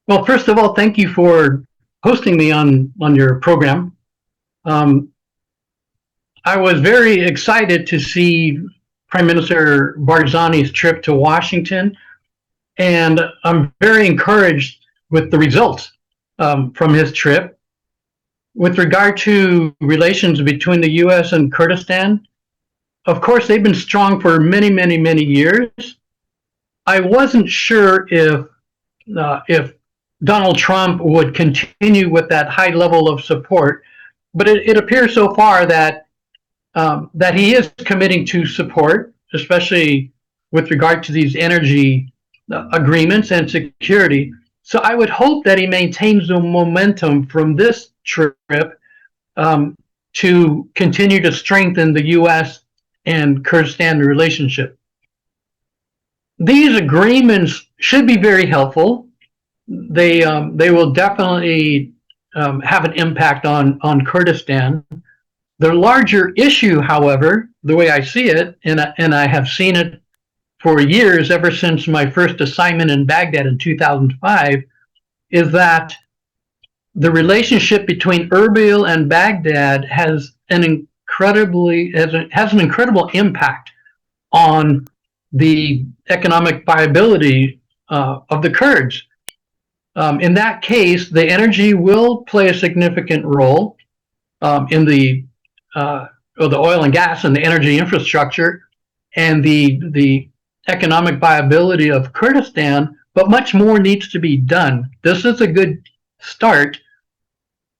Well, first of all, thank you for hosting me on your program. Um, I was very excited to see Prime Minister Barzani's trip to Washington, and I'm very encouraged with the results from his trip. With regard to relations between the U.S. and Kurdistan, of course, they've been strong for many, many, many years. I wasn't sure if Donald Trump would continue with that high level of support, but it appears so far that he is committing to support, especially with regard to these energy agreements and security. So I would hope that he maintains the momentum from this trip to continue to strengthen the U.S. and Kurdistan relationship. These agreements should be very helpful. They will definitely have an impact on Kurdistan. The larger issue, however, the way I see it, and I have seen it for years, ever since my first assignment in Baghdad in 2005, is that the relationship between Erbil and Baghdad has an incredible impact on the economic viability of the Kurds. In that case, the energy will play a significant role in the oil and gas and the energy infrastructure and the economic viability of Kurdistan, but much more needs to be done. This is a good start.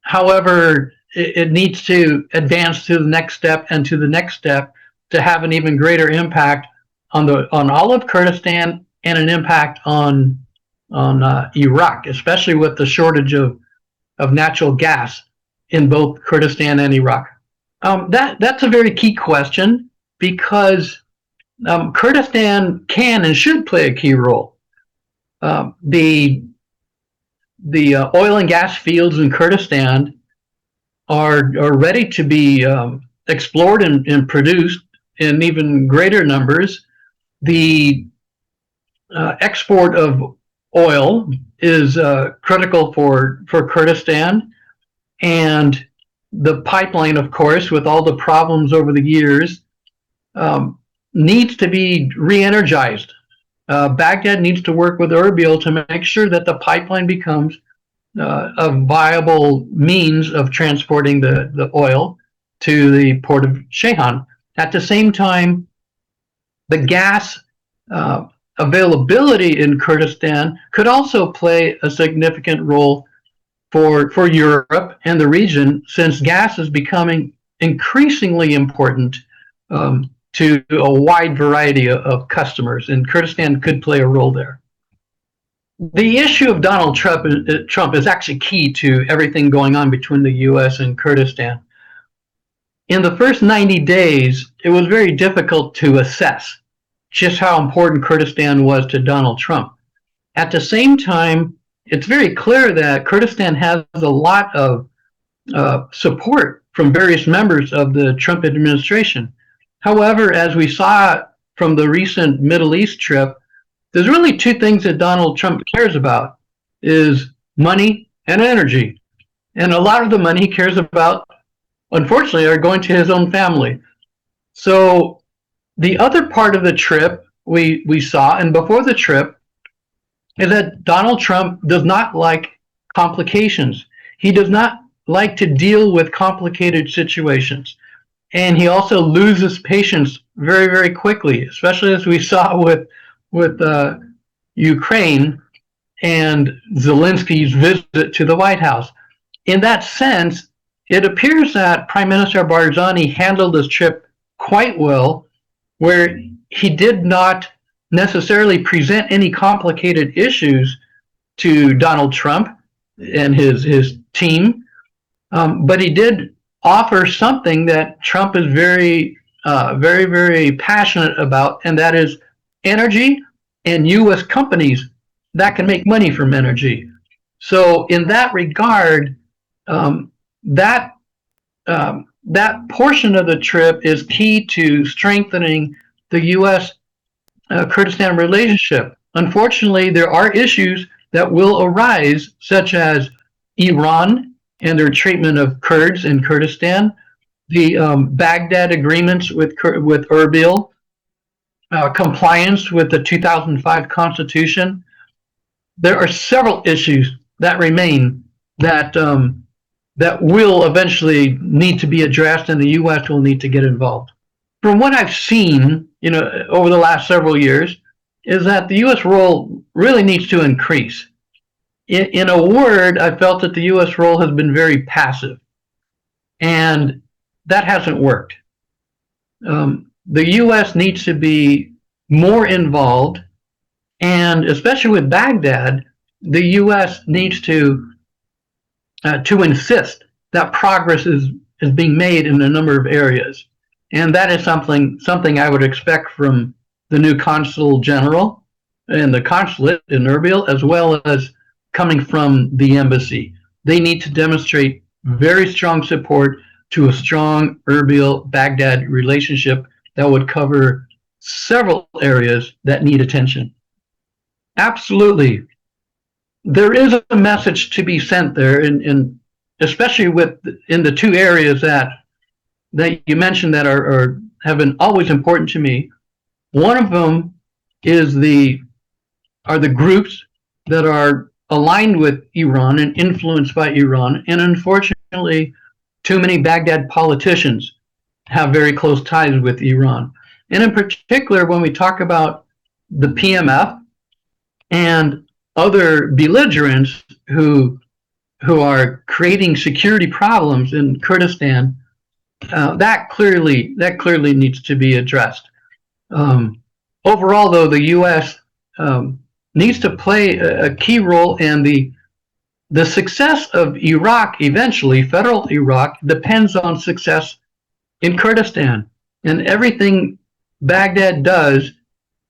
However, it needs to advance to the next step and to the next step to have an even greater impact on all of Kurdistan and an impact on Iraq, especially with the shortage of natural gas in both Kurdistan and Iraq. That's a very key question because Kurdistan can and should play a key role. The oil and gas fields in Kurdistan are ready to be explored and produced in even greater numbers. The export of oil is critical for Kurdistan, and the pipeline, of course, with all the problems over the years, needs to be re-energized. Baghdad needs to work with Erbil to make sure that the pipeline becomes a viable means of transporting the oil to the port of Shehan. At the same time, the gas availability in Kurdistan could also play a significant role for Europe and the region, since gas is becoming increasingly important to a wide variety of customers, and Kurdistan could play a role there. The issue of Donald Trump is actually key to everything going on between the U.S. and Kurdistan. In the first 90 days, it was very difficult to assess just how important Kurdistan was to Donald Trump. At the same time, it's very clear that Kurdistan has a lot of support from various members of the Trump administration. However, as we saw from the recent Middle East trip, there's really two things that Donald Trump cares about, is money and energy. And a lot of the money he cares about, unfortunately, are going to his own family. So the other part of the trip we saw, and before the trip, is that Donald Trump does not like complications. He does not like to deal with complicated situations. And he also loses patience very, very quickly, especially as we saw with Ukraine and Zelensky's visit to the White House. In that sense, it appears that Prime Minister Barzani handled this trip quite well, where he did not necessarily present any complicated issues to Donald Trump and his team, but he did offer something that Trump is very, very passionate about, and that is energy and U.S. companies that can make money from energy. So in that regard, that portion of the trip is key to strengthening the U.S. Kurdistan relationship. Unfortunately, there are issues that will arise, such as Iran and their treatment of Kurds in Kurdistan, the Baghdad agreements with Erbil, compliance with the 2005 Constitution. There are several issues that remain that that will eventually need to be addressed, and the U.S. will need to get involved. From what I've seen, over the last several years, is that the U.S. role really needs to increase. In a word, I felt that the U.S. role has been very passive, and that hasn't worked. The U.S. needs to be more involved, and especially with Baghdad, the U.S. needs to insist that progress is being made in a number of areas, and that is something I would expect from the new consul general and the consulate in Erbil, as well as coming from the embassy. They need to demonstrate very strong support to a strong Erbil-Baghdad relationship that would cover several areas that need attention. Absolutely. There is a message to be sent there, and especially in the two areas that you mentioned that have been always important to me. One of them is the groups that are aligned with Iran and influenced by Iran, and unfortunately, too many Baghdad politicians have very close ties with Iran. And in particular, when we talk about the PMF and other belligerents who are creating security problems in Kurdistan, that clearly needs to be addressed. Overall, though, the U.S. Needs to play a key role, and the success of Iraq, eventually federal Iraq, depends on success in Kurdistan, and everything Baghdad does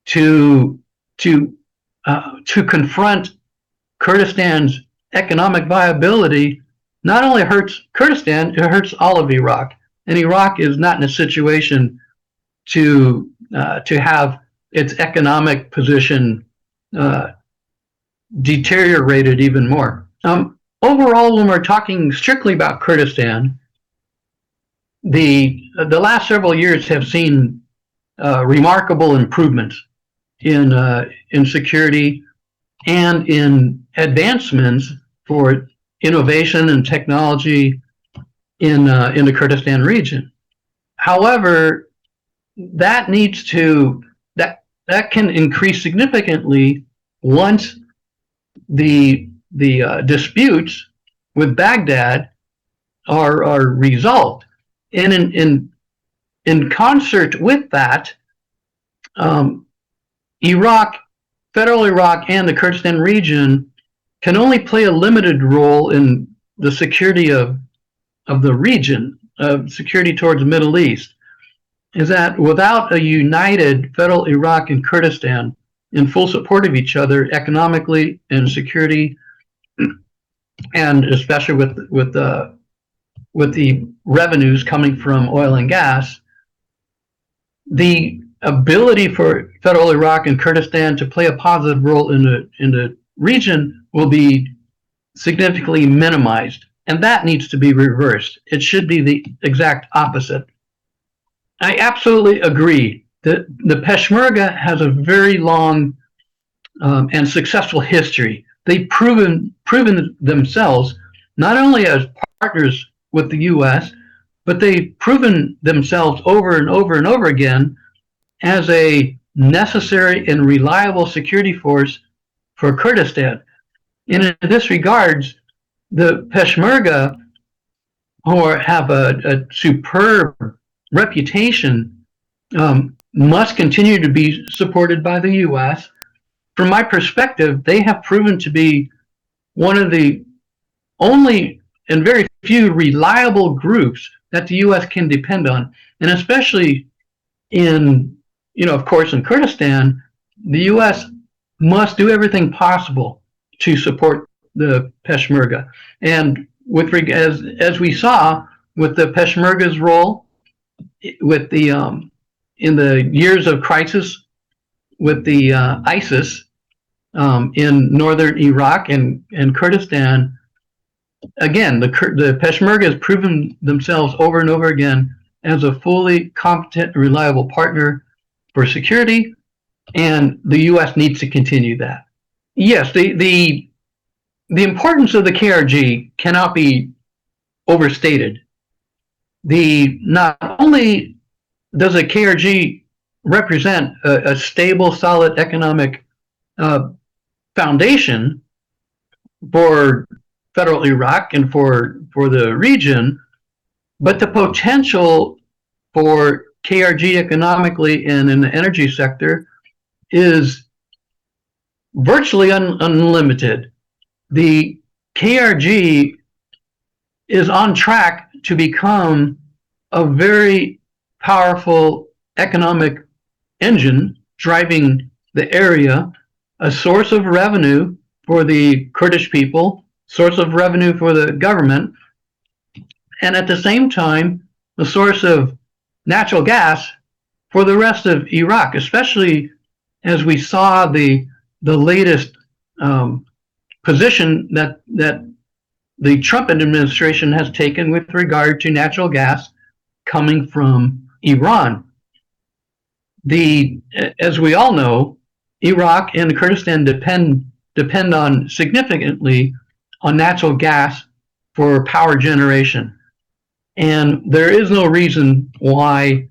to confront Kurdistan's economic viability not only hurts Kurdistan, it hurts all of Iraq. And Iraq is not in a situation to have its economic position deteriorated even more. Overall, when we're talking strictly about Kurdistan, the last several years have seen remarkable improvements in security and in advancements for innovation and technology in the Kurdistan region. However, that can increase significantly once the disputes with Baghdad are resolved. And in concert with that, Iraq, federal Iraq, and the Kurdistan region can only play a limited role in the security of the region, of security towards the Middle East. Is that without a united federal Iraq and Kurdistan in full support of each other economically and security, and especially with the revenues coming from oil and gas, the ability for federal Iraq and Kurdistan to play a positive role in the region will be significantly minimized, and that needs to be reversed. It should be the exact opposite. I absolutely agree that the Peshmerga has a very long and successful history. They've proven themselves not only as partners with the U.S., but they've proven themselves over and over and over again as a necessary and reliable security force for Kurdistan. In this regards, the Peshmerga, who have a superb reputation, must continue to be supported by the U.S. From my perspective, they have proven to be one of the only and very few reliable groups that the U.S. can depend on. And especially of course, in Kurdistan, the U.S. must do everything possible to support the Peshmerga. And as we saw with the Peshmerga's role with in the years of crisis with the ISIS, in northern Iraq and Kurdistan. Again, the Peshmerga has proven themselves over and over again as a fully competent and reliable partner for security, and the U.S. needs to continue that. Yes, the importance of the KRG cannot be overstated. Not only does a KRG represent a stable, solid economic foundation for federal Iraq and for the region, but the potential for KRG economically and in the energy sector is virtually unlimited. The KRG is on track to become a very powerful economic engine driving the area, a source of revenue for the Kurdish people, source of revenue for the government, and at the same time, the source of natural gas for the rest of Iraq, especially as we saw the latest position that the Trump administration has taken with regard to natural gas coming from Iran. As we all know, Iraq and Kurdistan depend on significantly on natural gas for power generation. And there is no reason why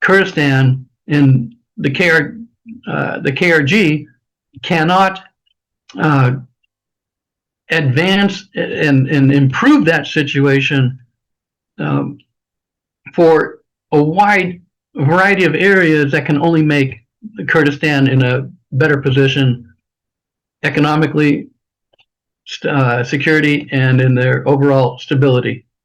Kurdistan and the KRG cannot advance and improve that situation for a wide variety of areas that can only make Kurdistan in a better position economically, security, and in their overall stability.